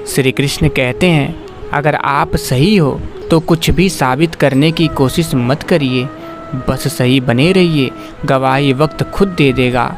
श्री कृष्ण कहते हैं, अगर आप सही हो तो कुछ भी साबित करने की कोशिश मत करिए, बस सही बने रहिए, गवाही वक्त खुद दे देगा।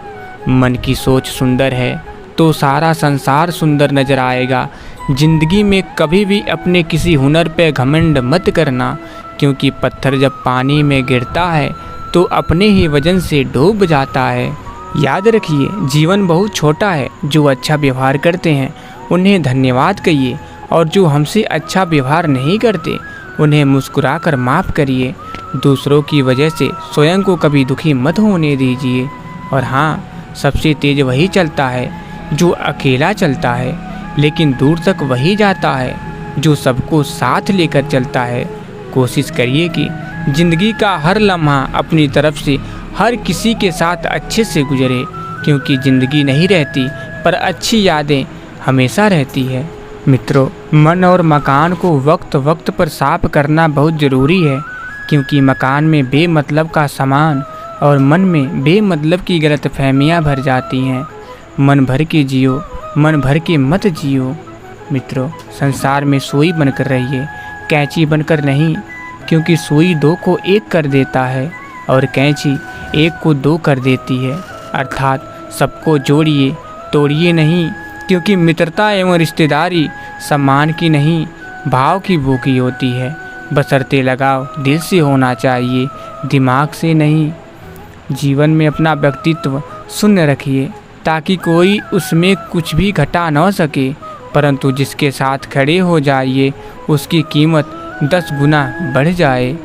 मन की सोच सुंदर है तो सारा संसार सुंदर नजर आएगा। जिंदगी में कभी भी अपने किसी हुनर पे घमंड मत करना, क्योंकि पत्थर जब पानी में गिरता है तो अपने ही वजन से डूब जाता है। याद रखिए, जीवन बहुत छोटा है। जो अच्छा व्यवहार करते हैं उन्हें धन्यवाद कहिए, और जो हमसे अच्छा व्यवहार नहीं करते उन्हें मुस्कुराकर माफ़ करिए। दूसरों की वजह से स्वयं को कभी दुखी मत होने दीजिए। और हाँ, सबसे तेज वही चलता है जो अकेला चलता है, लेकिन दूर तक वही जाता है जो सबको साथ लेकर चलता है। कोशिश करिए कि ज़िंदगी का हर लम्हा अपनी तरफ से हर किसी के साथ अच्छे से गुजरे, क्योंकि ज़िंदगी नहीं रहती पर अच्छी यादें हमेशा रहती है। मित्रों, मन और मकान को वक्त वक्त पर साफ करना बहुत ज़रूरी है, क्योंकि मकान में बेमतलब का सामान और मन में बेमतलब की गलतफहमियां भर जाती हैं। मन भर के जियो, मन भर के मत जियो। मित्रों, संसार में सुई बनकर रहिए, कैंची बनकर नहीं, क्योंकि सुई दो को एक कर देता है और कैंची एक को दो कर देती है। अर्थात सबको जोड़िए, तोड़िए नहीं, क्योंकि मित्रता एवं रिश्तेदारी सम्मान की नहीं, भाव की भूखी होती है। बशर्ते लगाव दिल से होना चाहिए, दिमाग से नहीं। जीवन में अपना व्यक्तित्व शून्य रखिए, ताकि कोई उसमें कुछ भी घटा न सके, परंतु जिसके साथ खड़े हो जाइए उसकी कीमत 10 गुना बढ़ जाए।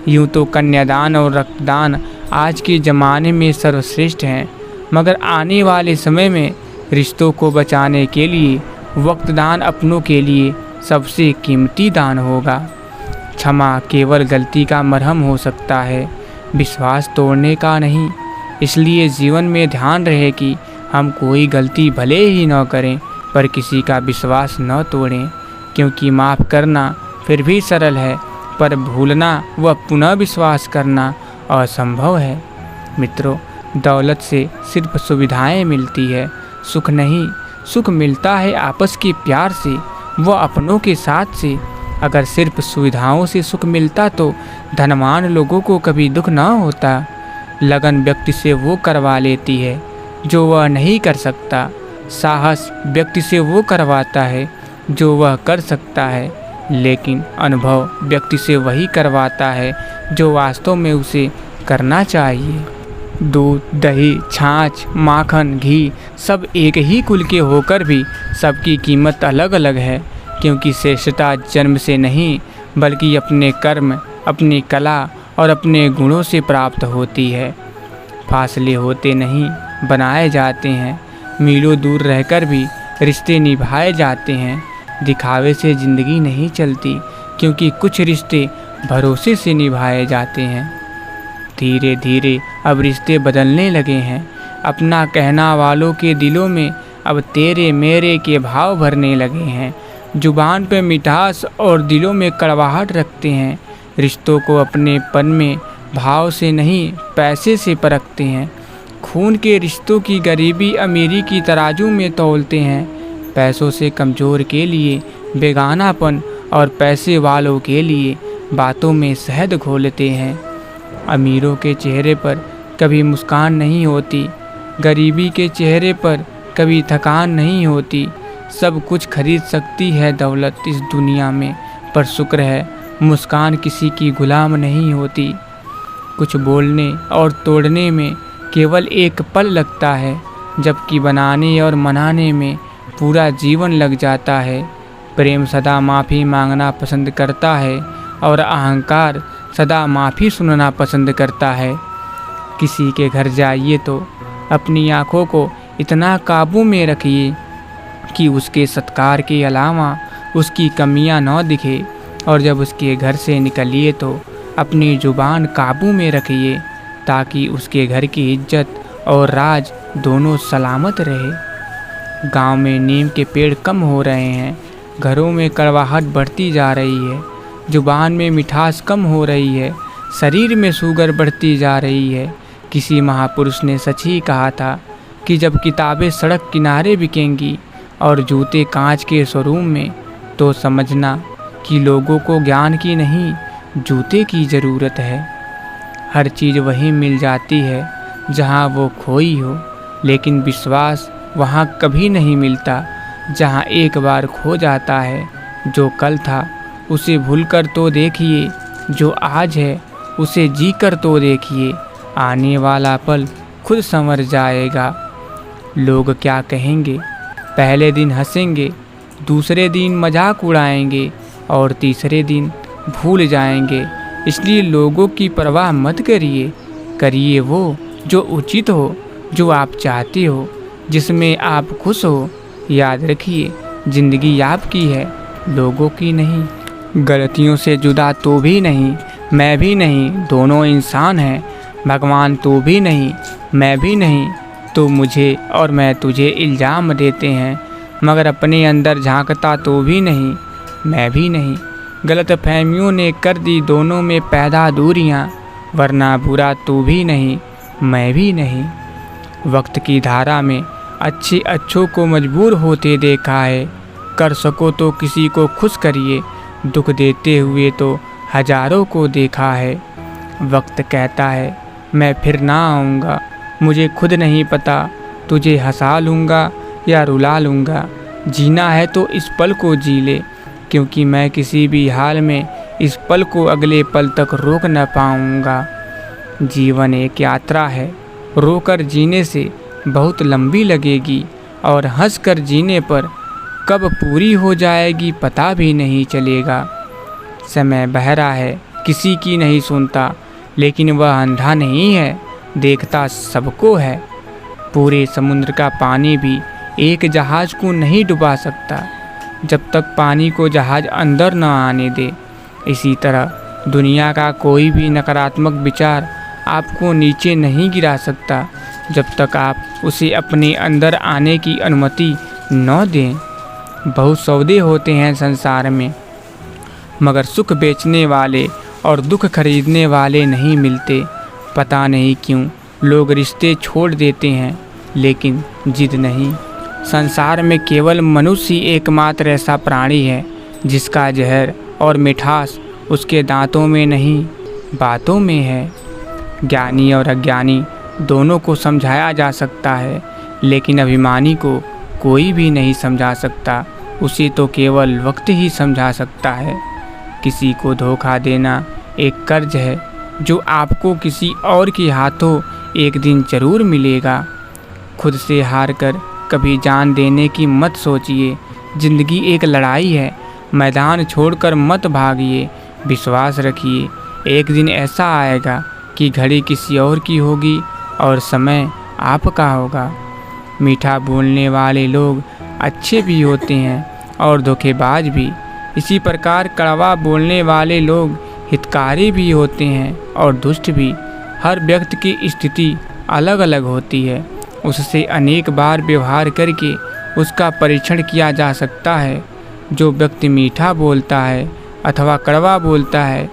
यूँ तो कन्यादान और रक्तदान आज के ज़माने में सर्वश्रेष्ठ हैं, मगर आने वाले समय में रिश्तों को बचाने के लिए वक्तदान अपनों के लिए सबसे कीमती दान होगा। क्षमा केवल गलती का मरहम हो सकता है, विश्वास तोड़ने का नहीं। इसलिए जीवन में ध्यान रहे कि हम कोई गलती भले ही न करें, पर किसी का विश्वास न तोड़ें, क्योंकि माफ़ करना फिर भी सरल है, पर भूलना व पुनः विश्वास करना असंभव है। मित्रों, दौलत से सिर्फ सुविधाएं मिलती है, सुख नहीं। सुख मिलता है आपस के प्यार से व अपनों के साथ से। अगर सिर्फ सुविधाओं से सुख मिलता तो धनवान लोगों को कभी दुख न होता। लगन व्यक्ति से वो करवा लेती है जो वह नहीं कर सकता। साहस व्यक्ति से वो करवाता है जो वह कर सकता है, लेकिन अनुभव व्यक्ति से वही करवाता है जो वास्तव में उसे करना चाहिए। दूध, दही, छाछ, माखन, घी सब एक ही कुल के होकर भी सबकी कीमत अलग अलग है, क्योंकि श्रेष्ठता जन्म से नहीं बल्कि अपने कर्म, अपनी कला और अपने गुणों से प्राप्त होती है। फासले होते नहीं, बनाए जाते हैं। मीलों दूर रहकर भी रिश्ते निभाए जाते हैं। दिखावे से ज़िंदगी नहीं चलती, क्योंकि कुछ रिश्ते भरोसे से निभाए जाते हैं। धीरे धीरे अब रिश्ते बदलने लगे हैं। अपना कहना वालों के दिलों में अब तेरे मेरे के भाव भरने लगे हैं। जुबान पे मिठास और दिलों में कड़वाहट रखते हैं। रिश्तों को अपने पन में भाव से नहीं पैसे से परखते हैं। खून के रिश्तों की गरीबी अमीरी की तराजू में तौलते हैं। पैसों से कमज़ोर के लिए बेगानापन और पैसे वालों के लिए बातों में शहद घोलते हैं। अमीरों के चेहरे पर कभी मुस्कान नहीं होती, गरीबी के चेहरे पर कभी थकान नहीं होती। सब कुछ खरीद सकती है दौलत इस दुनिया में, पर शुक्र है मुस्कान किसी की गुलाम नहीं होती। कुछ बोलने और तोड़ने में केवल एक पल लगता है, जबकि बनाने और मनाने में पूरा जीवन लग जाता है। प्रेम सदा माफ़ी मांगना पसंद करता है और अहंकार सदा माफ़ी सुनना पसंद करता है। किसी के घर जाइए तो अपनी आँखों को इतना काबू में रखिए कि उसके सत्कार के अलावा उसकी कमियां न दिखे, और जब उसके घर से निकलिए तो अपनी ज़ुबान काबू में रखिए, ताकि उसके घर की इज्जत और राज दोनों सलामत रहे। गांव में नीम के पेड़ कम हो रहे हैं, घरों में कड़वाहट बढ़ती जा रही है, ज़ुबान में मिठास कम हो रही है, शरीर में शुगर बढ़ती जा रही है। किसी महापुरुष ने सच ही कहा था कि जब किताबें सड़क किनारे बिकेंगी और जूते कांच के शोरूम में, तो समझना कि लोगों को ज्ञान की नहीं जूते की ज़रूरत है। हर चीज़ वहीं मिल जाती है जहाँ वो खोई हो, लेकिन विश्वास वहाँ कभी नहीं मिलता जहाँ एक बार खो जाता है। जो कल था उसे भूलकर तो देखिए, जो आज है उसे जी कर तो देखिए, आने वाला पल खुद संवर जाएगा। लोग क्या कहेंगे, पहले दिन हंसेंगे, दूसरे दिन मजाक उड़ाएंगे और तीसरे दिन भूल जाएंगे। इसलिए लोगों की परवाह मत करिए, करिए वो जो उचित हो, जो आप चाहते हो, जिसमें आप खुश हो। याद रखिए, ज़िंदगी आपकी है, लोगों की नहीं। गलतियों से जुदा तो भी नहीं, मैं भी नहीं, दोनों इंसान हैं। भगवान तो भी नहीं, मैं भी नहीं, तो मुझे और मैं तुझे इल्ज़ाम देते हैं, मगर अपने अंदर झांकता तो भी नहीं, मैं भी नहीं। गलतफहमियों ने कर दी दोनों में पैदा दूरियां, वरना बुरा तो भी नहीं, मैं भी नहीं। वक्त की धारा में अच्छे अच्छों को मजबूर होते देखा है। कर सको तो किसी को खुश करिए, दुख देते हुए तो हजारों को देखा है। वक्त कहता है मैं फिर ना आऊँगा, मुझे खुद नहीं पता तुझे हंसा लूँगा या रुला लूँगा। जीना है तो इस पल को जी ले, क्योंकि मैं किसी भी हाल में इस पल को अगले पल तक रोक न पाऊँगा। जीवन एक यात्रा है, रोकर जीने से बहुत लंबी लगेगी, और हंसकर जीने पर कब पूरी हो जाएगी पता भी नहीं चलेगा। समय बहरा है, किसी की नहीं सुनता, लेकिन वह अंधा नहीं है, देखता सबको है। पूरे समुद्र का पानी भी एक जहाज़ को नहीं डुबा सकता जब तक पानी को जहाज़ अंदर न आने दे। इसी तरह दुनिया का कोई भी नकारात्मक विचार आपको नीचे नहीं गिरा सकता जब तक आप उसे अपने अंदर आने की अनुमति न दें। बहुत सौदे होते हैं संसार में, मगर सुख बेचने वाले और दुख खरीदने वाले नहीं मिलते। पता नहीं क्यों लोग रिश्ते छोड़ देते हैं, लेकिन जिद नहीं। संसार में केवल मनुष्य ही एकमात्र ऐसा प्राणी है जिसका जहर और मिठास उसके दांतों में नहीं, बातों में है। ज्ञानी और अज्ञानी दोनों को समझाया जा सकता है, लेकिन अभिमानी को कोई भी नहीं समझा सकता, उसे तो केवल वक्त ही समझा सकता है। किसी को धोखा देना एक कर्ज है जो आपको किसी और के हाथों एक दिन ज़रूर मिलेगा। खुद से हार कर कभी जान देने की मत सोचिए। ज़िंदगी एक लड़ाई है, मैदान छोड़कर मत भागिए। विश्वास रखिए, एक दिन ऐसा आएगा कि घड़ी किसी और की होगी और समय आपका होगा। मीठा बोलने वाले लोग अच्छे भी होते हैं और धोखेबाज भी। इसी प्रकार कड़वा बोलने वाले लोग हितकारी भी होते हैं और दुष्ट भी। हर व्यक्ति की स्थिति अलग अलग होती है, उससे अनेक बार व्यवहार करके उसका परीक्षण किया जा सकता है। जो व्यक्ति मीठा बोलता है अथवा कड़वा बोलता है,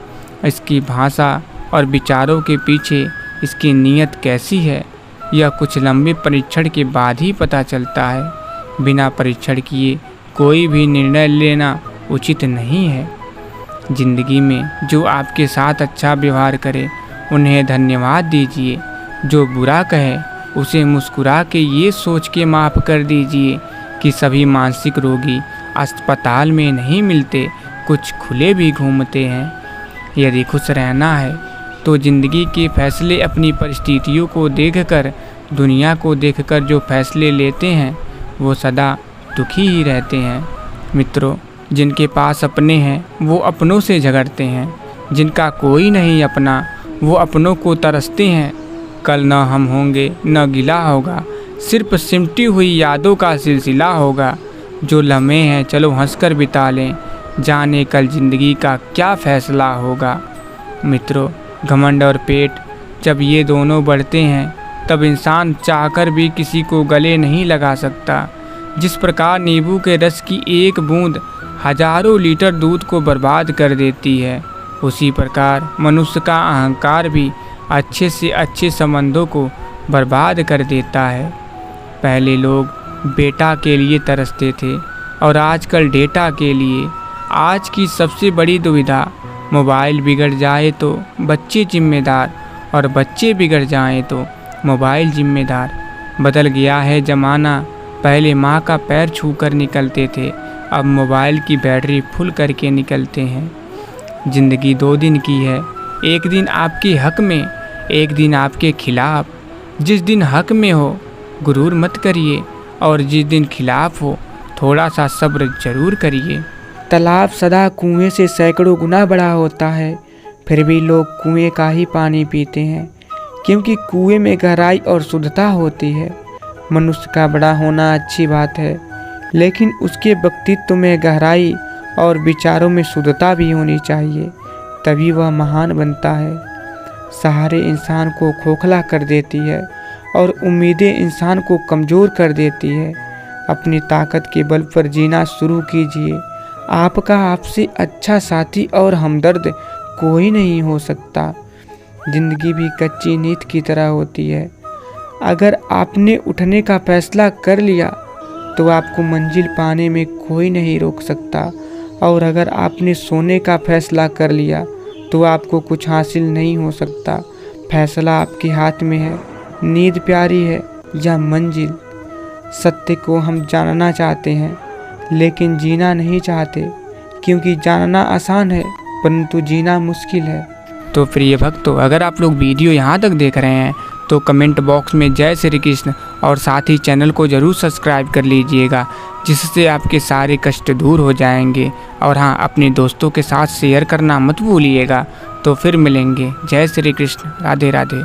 इसकी भाषा और विचारों के पीछे इसकी नीयत कैसी है, यह कुछ लंबे परीक्षण के बाद ही पता चलता है। बिना परीक्षण किए कोई भी निर्णय लेना उचित नहीं है। ज़िंदगी में जो आपके साथ अच्छा व्यवहार करे उन्हें धन्यवाद दीजिए। जो बुरा कहे उसे मुस्कुरा के ये सोच के माफ़ कर दीजिए कि सभी मानसिक रोगी अस्पताल में नहीं मिलते, कुछ खुले भी घूमते हैं। यदि खुश रहना है तो ज़िंदगी के फैसले अपनी परिस्थितियों को देखकर, दुनिया को देखकर जो फैसले लेते हैं वो सदा दुखी ही रहते हैं। मित्रों, जिनके पास अपने हैं वो अपनों से झगड़ते हैं, जिनका कोई नहीं अपना वो अपनों को तरसते हैं। कल न हम होंगे न गिला होगा, सिर्फ सिमटी हुई यादों का सिलसिला होगा। जो लम्हे हैं चलो हंसकर बिता लें, जाने कल ज़िंदगी का क्या फ़ैसला होगा। मित्रों, घमंड और पेट जब ये दोनों बढ़ते हैं तब इंसान चाहकर भी किसी को गले नहीं लगा सकता। जिस प्रकार नींबू के रस की एक बूंद हजारों लीटर दूध को बर्बाद कर देती है, उसी प्रकार मनुष्य का अहंकार भी अच्छे से अच्छे संबंधों को बर्बाद कर देता है। पहले लोग बेटा के लिए तरसते थे और आजकल डेटा के लिए। आज की सबसे बड़ी दुविधा, मोबाइल बिगड़ जाए तो बच्चे जिम्मेदार और बच्चे बिगड़ जाएं तो मोबाइल जिम्मेदार। बदल गया है ज़माना, पहले माँ का पैर छूकर निकलते थे, अब मोबाइल की बैटरी फुल करके निकलते हैं। ज़िंदगी 2 दिन की है, एक दिन आपके हक में, एक दिन आपके खिलाफ। जिस दिन हक में हो गुरूर मत करिए और जिस दिन खिलाफ हो थोड़ा सा सब्र ज़रूर करिए। तालाब सदा कुएं से सैकड़ों गुना बड़ा होता है, फिर भी लोग कुएं का ही पानी पीते हैं, क्योंकि कुएं में गहराई और शुद्धता होती है। मनुष्य का बड़ा होना अच्छी बात है, लेकिन उसके व्यक्तित्व में गहराई और विचारों में शुद्धता भी होनी चाहिए, तभी वह महान बनता है। सहारे इंसान को खोखला कर देती है और उम्मीदें इंसान को कमज़ोर कर देती है। अपनी ताकत के बल पर जीना शुरू कीजिए। आपका आपसे अच्छा साथी और हमदर्द कोई नहीं हो सकता। ज़िंदगी भी कच्ची नींद की तरह होती है। अगर आपने उठने का फैसला कर लिया तो आपको मंजिल पाने में कोई नहीं रोक सकता, और अगर आपने सोने का फैसला कर लिया तो आपको कुछ हासिल नहीं हो सकता। फैसला आपके हाथ में है, नींद प्यारी है या मंजिल। सत्य को हम जानना चाहते हैं लेकिन जीना नहीं चाहते, क्योंकि जानना आसान है परंतु जीना मुश्किल है। तो प्रिय भक्तों, अगर आप लोग वीडियो यहाँ तक देख रहे हैं तो कमेंट बॉक्स में जय श्री कृष्ण और साथ ही चैनल को ज़रूर सब्सक्राइब कर लीजिएगा, जिससे आपके सारे कष्ट दूर हो जाएंगे। और हाँ, अपने दोस्तों के साथ शेयर करना मत भूलिएगा। तो फिर मिलेंगे। जय श्री कृष्ण, राधे राधे।